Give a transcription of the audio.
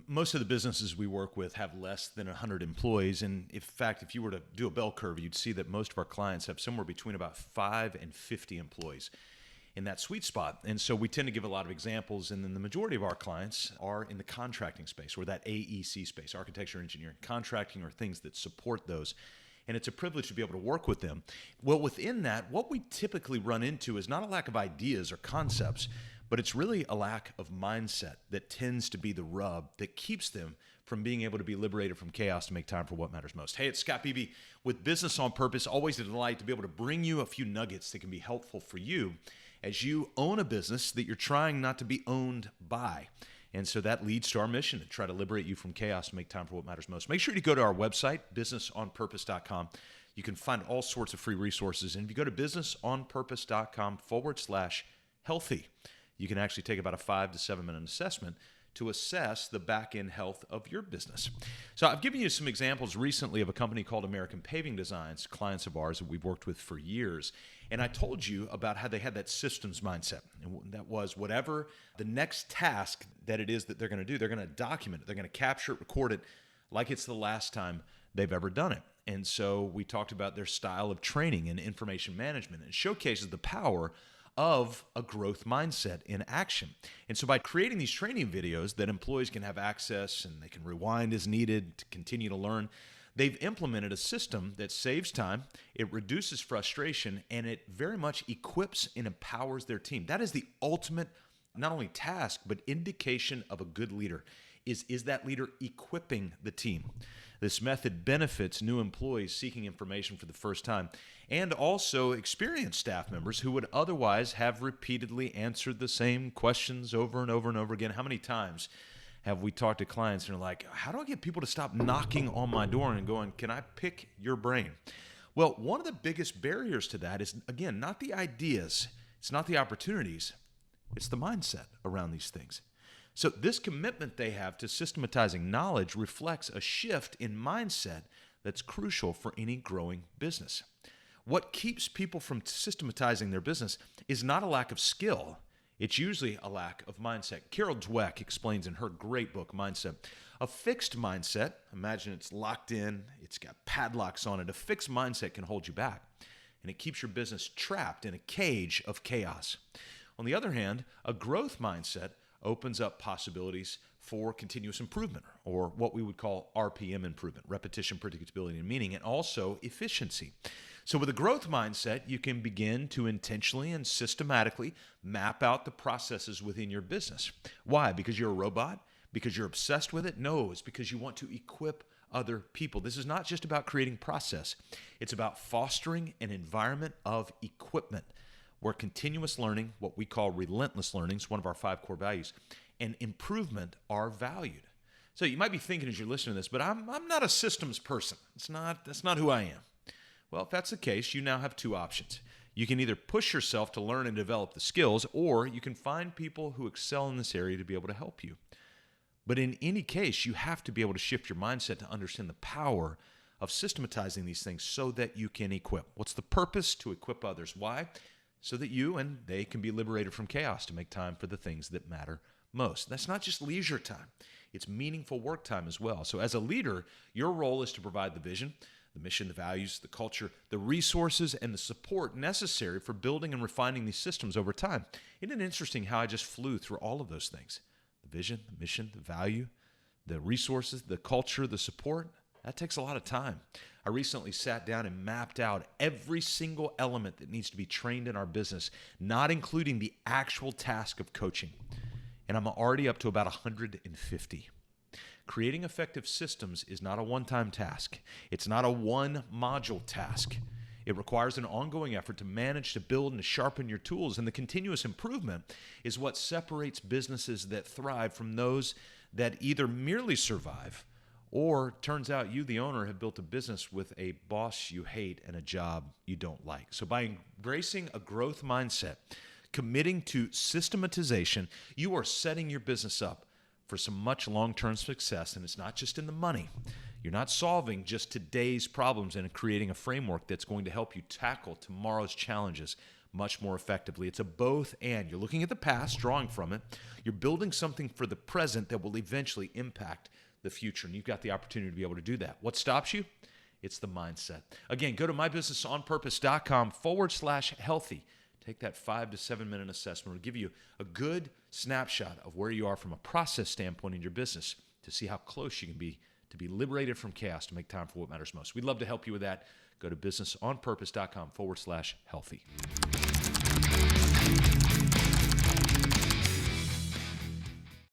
Most of the businesses we work with have less than 100 employees. And in fact, if you were to do a bell curve, you'd see that most of our clients have somewhere between about 5 and 50 employees in that sweet spot. And so we tend to give a lot of examples. And then the majority of our clients are in the contracting space, or that AEC space, architecture, engineering, contracting, or things that support those. And it's a privilege to be able to work with them. Well, within that, what we typically run into is not a lack of ideas or concepts, but it's really a lack of mindset that tends to be the rub that keeps them from being able to be liberated from chaos to make time for what matters most. Hey, it's Scott Beebe with Business on Purpose. Always a delight to be able to bring you a few nuggets that can be helpful for you as you own a business that you're trying not to be owned by. And so that leads to our mission to try to liberate you from chaos and make time for what matters most. Make sure you go to our website, businessonpurpose.com. You can find all sorts of free resources. And if you go to businessonpurpose.com/healthy, you can actually take about a 5 to 7 minute assessment to assess the back-end health of your business. So I've given you some examples recently of a company called American Paving Designs, clients of ours that we've worked with for years. And I told you about how they had that systems mindset. And that was whatever the next task that it is that they're going to do, they're going to document it. They're going to capture it, record it like it's the last time they've ever done it. And so we talked about their style of training and information management. It showcases the power of a growth mindset in action. And so by creating these training videos that employees can have access and they can rewind as needed to continue to learn, they've implemented a system that saves time, it reduces frustration, and it very much equips and empowers their team. That is the ultimate, not only task, but indication of a good leader. Is that leader equipping the team? This method benefits new employees seeking information for the first time and also experienced staff members who would otherwise have repeatedly answered the same questions over and over and over again. How many times have we talked to clients and are like, how do I get people to stop knocking on my door and going, can I pick your brain? Well, one of the biggest barriers to that is, again, not the ideas, it's not the opportunities, it's the mindset around these things. So this commitment they have to systematizing knowledge reflects a shift in mindset that's crucial for any growing business. What keeps people from systematizing their business is not a lack of skill. It's usually a lack of mindset. Carol Dweck explains in her great book, Mindset, a fixed mindset, imagine it's locked in, it's got padlocks on it. A fixed mindset can hold you back, and it keeps your business trapped in a cage of chaos. On the other hand, a growth mindset opens up possibilities for continuous improvement, or what we would call RPM improvement, repetition, predictability, and meaning, and also efficiency. So with a growth mindset, you can begin to intentionally and systematically map out the processes within your business. Why? Because you're a robot? Because you're obsessed with it? No, it's because you want to equip other people. This is not just about creating process. It's about fostering an environment of equipment where continuous learning, what we call relentless learning, is one of our 5 core values, and improvement are valued. So you might be thinking as you're listening to this, but I'm not a systems person. That's not who I am. Well, if that's the case, you now have 2 options. You can either push yourself to learn and develop the skills, or you can find people who excel in this area to be able to help you. But in any case, you have to be able to shift your mindset to understand the power of systematizing these things so that you can equip. What's the purpose? To equip others. Why? So that you and they can be liberated from chaos to make time for the things that matter most. That's not just leisure time. It's meaningful work time as well. So as a leader, your role is to provide the vision, the mission, the values, the culture, the resources, and the support necessary for building and refining these systems over time. Isn't it interesting how I just flew through all of those things? The vision, the mission, the value, the resources, the culture, the support. That takes a lot of time. I recently sat down and mapped out every single element that needs to be trained in our business, not including the actual task of coaching. And I'm already up to about 150. Creating effective systems is not a one-time task. It's not a one-module task. It requires an ongoing effort to manage, to build, and to sharpen your tools. And the continuous improvement is what separates businesses that thrive from those that either merely survive, or turns out you, the owner, have built a business with a boss you hate and a job you don't like. So by embracing a growth mindset, committing to systematization, you are setting your business up for some much long-term success. And it's not just in the money. You're not solving just today's problems and creating a framework that's going to help you tackle tomorrow's challenges much more effectively. It's a both and. You're looking at the past, drawing from it. You're building something for the present that will eventually impact the future, and you've got the opportunity to be able to do that. What stops you? It's the mindset. Again, go to mybusinessonpurpose.com/healthy. Take that 5 to 7 minute assessment. It'll give you a good snapshot of where you are from a process standpoint in your business to see how close you can be to be liberated from chaos to make time for what matters most. We'd love to help you with that. Go to businessonpurpose.com/healthy.